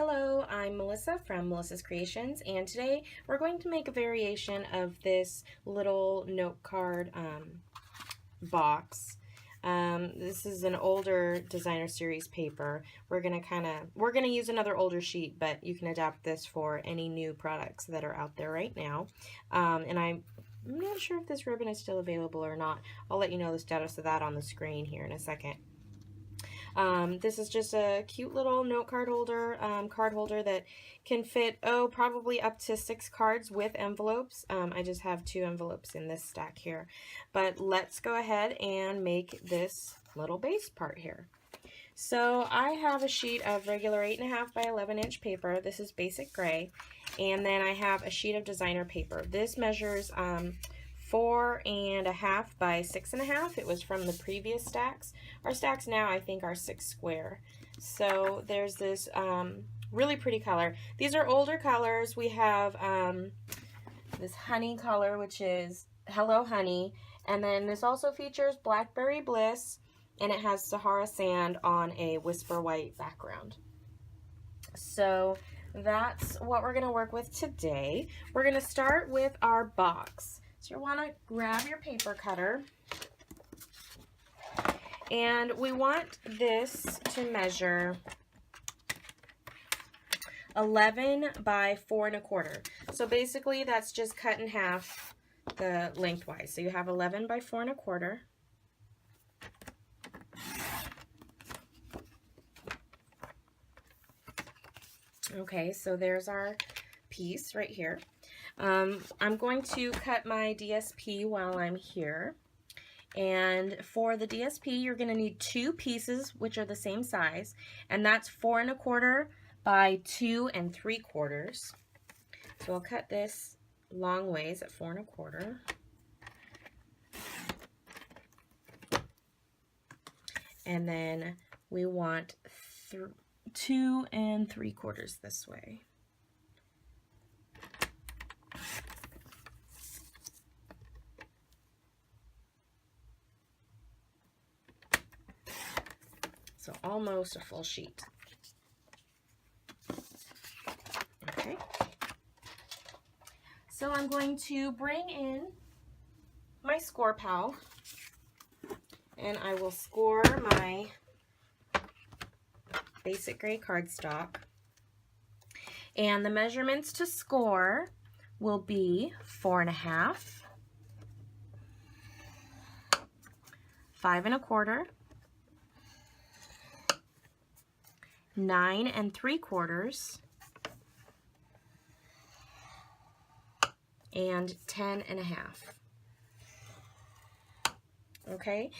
Hello, I'm Melissa from Melissa's Creations, and today we're going to make a variation of this little note card box. This is an older designer series paper. We're gonna use another older sheet, but you can adapt this for any new products that are out there right now. And I'm not sure if this ribbon is still available or not. I'll let you know the status of that on the screen here in a second. This is just a cute little note card holder that can fit, probably up to 6 cards with envelopes. I just have 2 envelopes in this stack here. But let's go ahead and make this little base part here. So I have a sheet of regular 8.5 by 11 inch paper. This is basic gray. And then I have a sheet of designer paper. This measures 4.5 by 6.5. It was from the previous stacks. Our stacks now I think are 6 square. So there's this really pretty color. These are older colors. We have this honey color, which is Hello Honey, and then this also features Blackberry Bliss, and it has Sahara Sand on a Whisper White background. So that's what we're going to work with today. We're going to start with our box. So you want to grab your paper cutter, and we want this to measure 11 by 4.25. So basically that's just cut in half the lengthwise. So you have 11 by 4.25. Okay, so there's our piece right here. I'm going to cut my DSP while I'm here. And for the DSP, you're going to need 2 pieces, which are the same size. And that's 4.25 by 2 3/4. So I'll cut this long ways at 4.25. And then we want 2 3/4 this way. So almost a full sheet. Okay. So I'm going to bring in my score pal, and I will score my basic gray cardstock. And the measurements to score will be 4.5, 5.25, 9 3/4, and 10.5. Okay.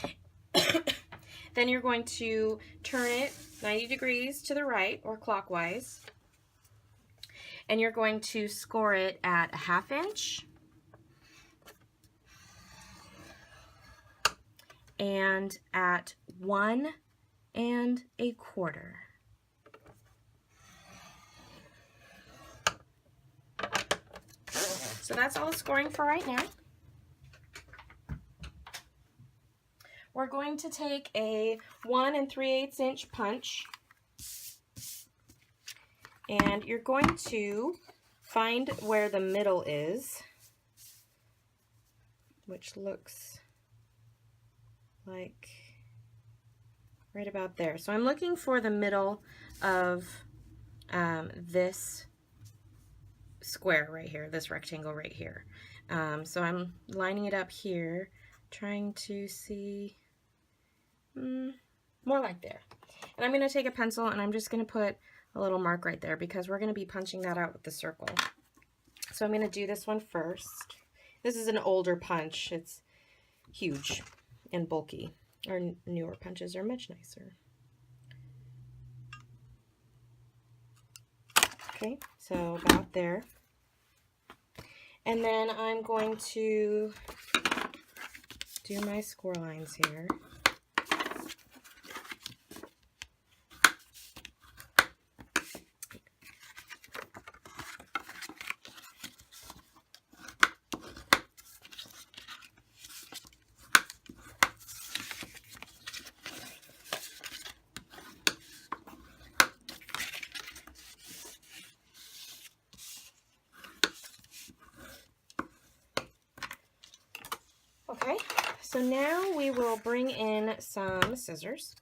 Then you're going to turn it 90 degrees to the right or clockwise, and you're going to score it at 1/2 inch and at 1 1/4. So that's all the scoring for right now. We're going to take a 1 3/8 inch punch, and you're going to find where the middle is, which looks like right about there. So I'm looking for the middle of this square right here, this rectangle right here. So I'm lining it up here, trying to see more like there. And I'm going to take a pencil and I'm just going to put a little mark right there because we're going to be punching that out with the circle. So I'm going to do this one first. This is an older punch. It's huge and bulky. Our newer punches are much nicer. Okay, so about there. And then I'm going to do my score lines here. So now we will bring in some scissors,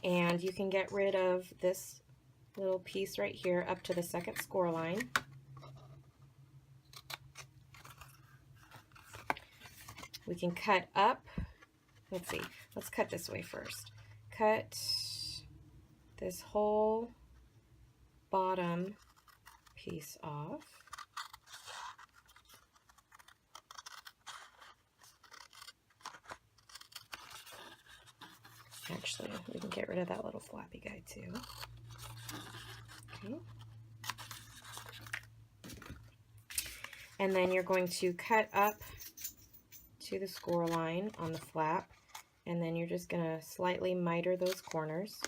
and you can get rid of this little piece right here up to the second score line. We can cut up, let's see, let's cut this way first. Cut this whole bottom piece off. Actually, we can get rid of that little flappy guy too. Okay. And then you're going to cut up to the score line on the flap, and then you're just going to slightly miter those corners.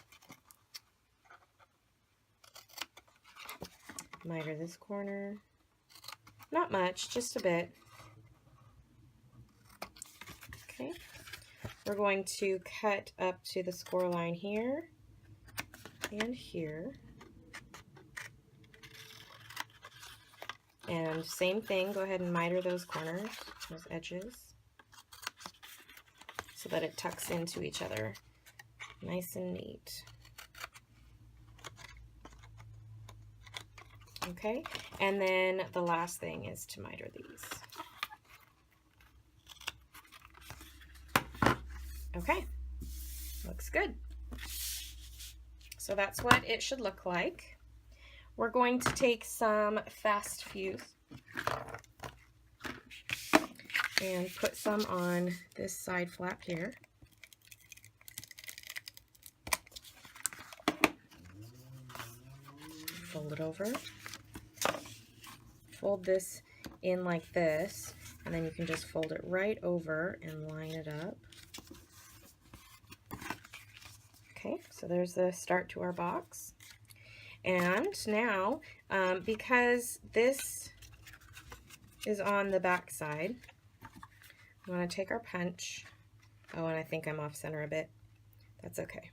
Miter this corner. Not much, just a bit. Okay. We're going to cut up to the score line here and here. And same thing, go ahead and miter those corners, those edges, so that it tucks into each other nice and neat. Okay, and then the last thing is to miter these. Okay, looks good. So that's what it should look like. We're going to take some fast fuse and put some on this side flap here. Fold it over. Fold this in like this, and then you can just fold it right over and line it up. Okay, so there's the start to our box. And now, because this is on the back side, I'm going to take our punch. Oh, and I think I'm off center a bit. That's okay.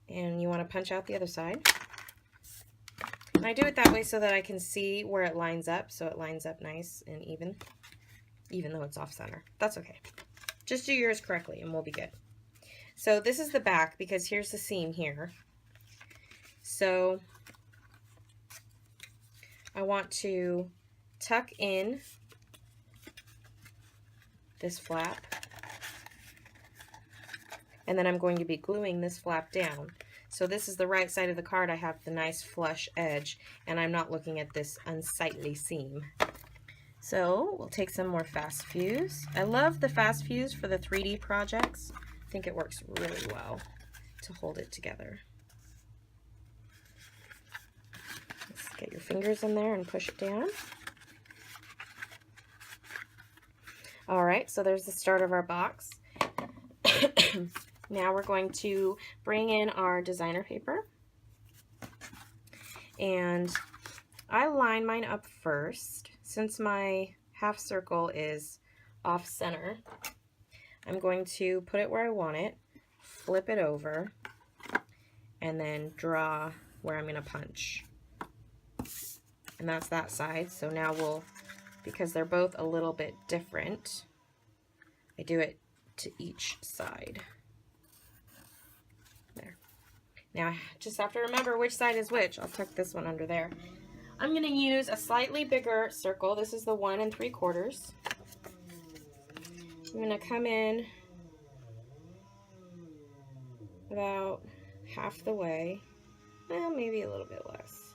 And you want to punch out the other side. And I do it that way so that I can see where it lines up, so it lines up nice and even though it's off center. That's okay. Just do yours correctly and we'll be good. So this is the back, because here's the seam here. So I want to tuck in this flap, and then I'm going to be gluing this flap down. So this is the right side of the card. I have the nice flush edge, and I'm not looking at this unsightly seam. So we'll take some more fast fuse. I love the fast fuse for the 3D projects. I think it works really well to hold it together. Let's get your fingers in there and push it down. All right, so there's the start of our box. Now we're going to bring in our designer paper. And I line mine up first. Since my half circle is off center, I'm going to put it where I want it, flip it over, and then draw where I'm going to punch. And that's that side. So now we'll, because they're both a little bit different, I do it to each side. There. Now I just have to remember which side is which. I'll tuck this one under there. I'm going to use a slightly bigger circle. This is the 1 3/4. I'm going to come in about half the way, well, maybe a little bit less.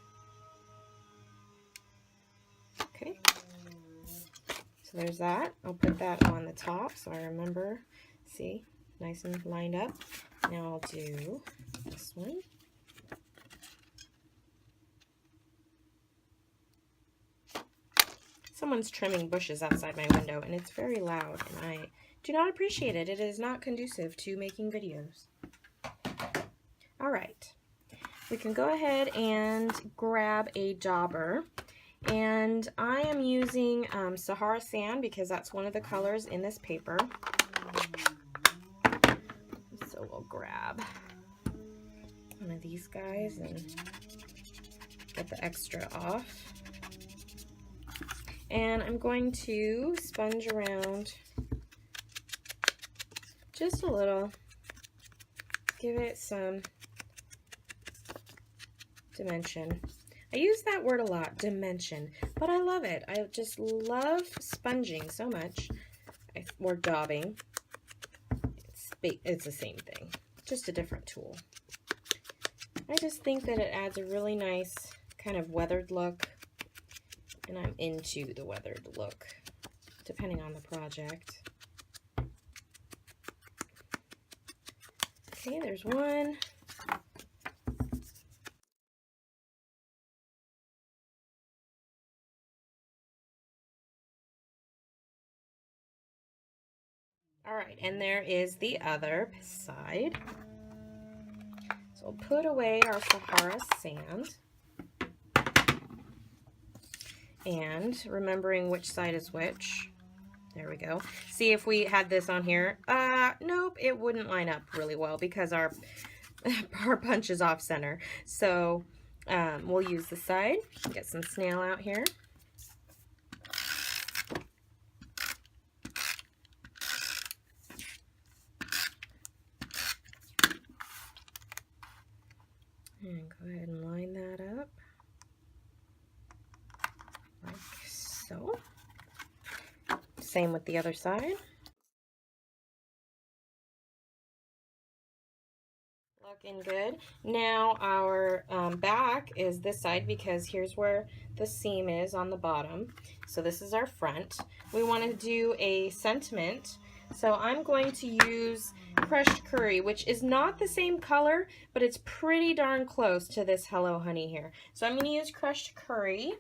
Okay, so there's that. I'll put that on the top so I remember. See, nice and lined up. Now I'll do this one. Someone's trimming bushes outside my window, and it's very loud, and I do not appreciate it. It is not conducive to making videos. All right, we can go ahead and grab a dauber, and I am using Sahara Sand because that's one of the colors in this paper. So we'll grab one of these guys and get the extra off. And I'm going to sponge around just a little, give it some dimension. I use that word a lot, dimension, but I love it. I just love sponging so much, or daubing. It's the same thing, just a different tool. I just think that it adds a really nice kind of weathered look, and I'm into the weathered look, depending on the project. Okay, there's one. All right, and there is the other side. So we'll put away our Sahara sand. And remembering which side is which. There we go. See, if we had this on here, nope, it wouldn't line up really well because our punch is off center. So we'll use the side. Get some snail out here. And go ahead and line that up like so. Same with the other side. Looking good. Now our back is this side because here's where the seam is on the bottom. So this is our front. We want to do a sentiment. So I'm going to use crushed curry, which is not the same color, but it's pretty darn close to this Hello Honey here. So I'm going to use crushed curry.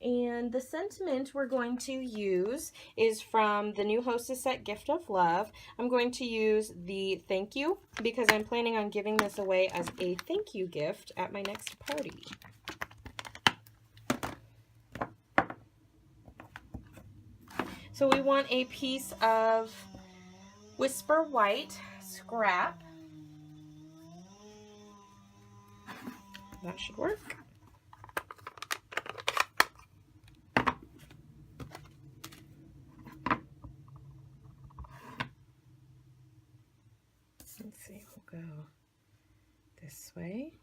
And the sentiment we're going to use is from the new Hostess set Gift of Love. I'm going to use the thank you because I'm planning on giving this away as a thank you gift at my next party. So we want a piece of Whisper White scrap. That should work. Let's see, we'll go this way.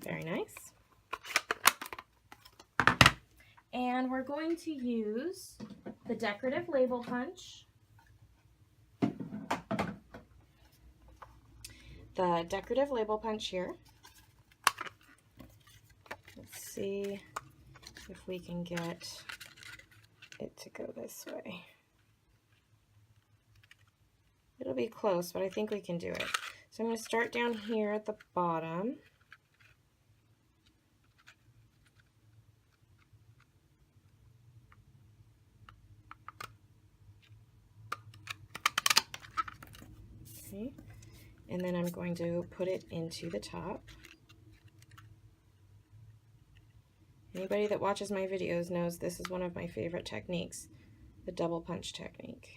Very nice. And we're going to use the decorative label punch. The decorative label punch here. Let's see if we can get it to go this way. It'll be close, but I think we can do it. So I'm going to start down here at the bottom. Okay. And then I'm going to put it into the top. Anybody that watches my videos knows this is one of my favorite techniques, the double punch technique.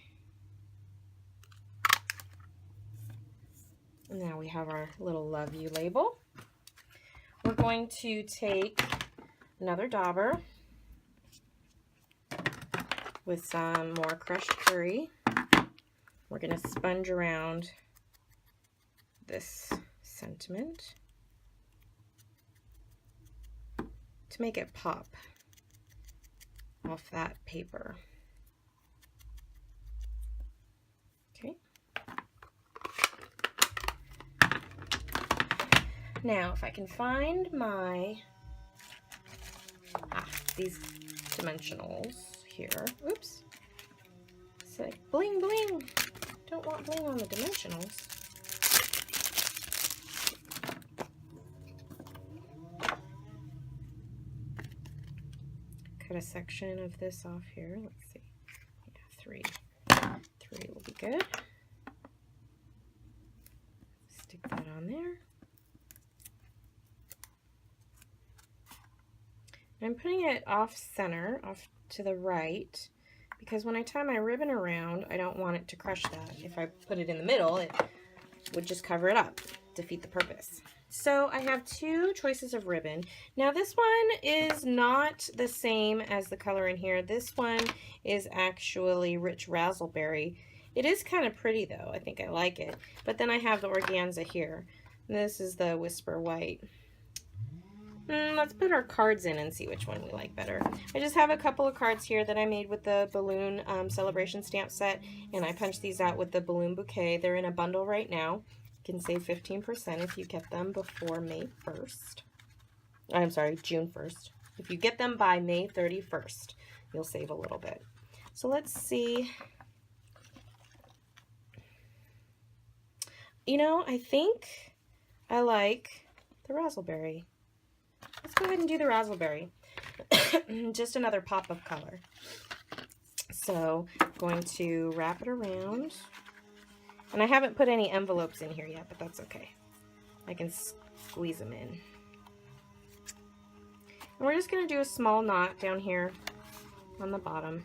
Now we have our little love you label. We're going to take another dauber with some more crushed curry. We're going to sponge around this sentiment to make it pop off that paper. Okay. Now, if I can find my, these dimensionals here. Oops. It's like bling bling. Don't want bling on the dimensionals. Cut a section of this off here. Let's see. Yeah, three. Three will be good. Stick that on there. I'm putting it off center, off to the right, because when I tie my ribbon around, I don't want it to crush that. If I put it in the middle, it would just cover it up, defeat the purpose. So I have two choices of ribbon. Now this one is not the same as the color in here. This one is actually Rich Razzleberry. It is kind of pretty though. I think I like it. But then I have the organza here. This is the Whisper White. Let's put our cards in and see which one we like better. I just have a couple of cards here that I made with the balloon celebration stamp set, and I punched these out with the balloon bouquet. They're in a bundle right now. You can save 15% if you get them before May 1st. I'm sorry, June 1st. If you get them by May 31st, you'll save a little bit. So let's see. You know, I think I like the Razzleberry. Let's go ahead and do the Razzleberry. Just another pop of color. So I'm going to wrap it around. And I haven't put any envelopes in here yet, but that's okay. I can squeeze them in. And we're just going to do a small knot down here on the bottom.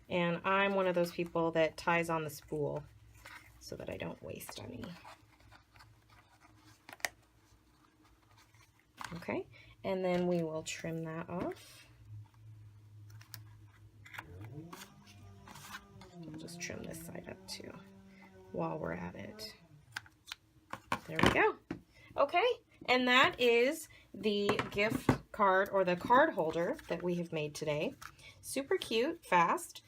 And I'm one of those people that ties on the spool so that I don't waste any. Okay, and then we will trim that off. I'll just trim this side up too while we're at it. There we go. Okay, and that is the gift card or the card holder that we have made today. Super cute, fast,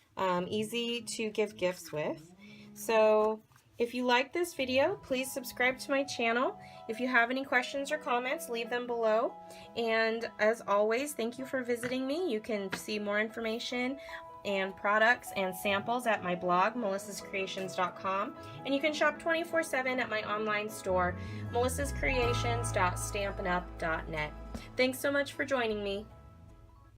easy to give gifts with. So if you like this video, please subscribe to my channel. If you have any questions or comments, leave them below. And as always, thank you for visiting me. You can see more information and products and samples at my blog, melissascreations.com. And you can shop 24/7 at my online store, melissascreations.stampinup.net. Thanks so much for joining me.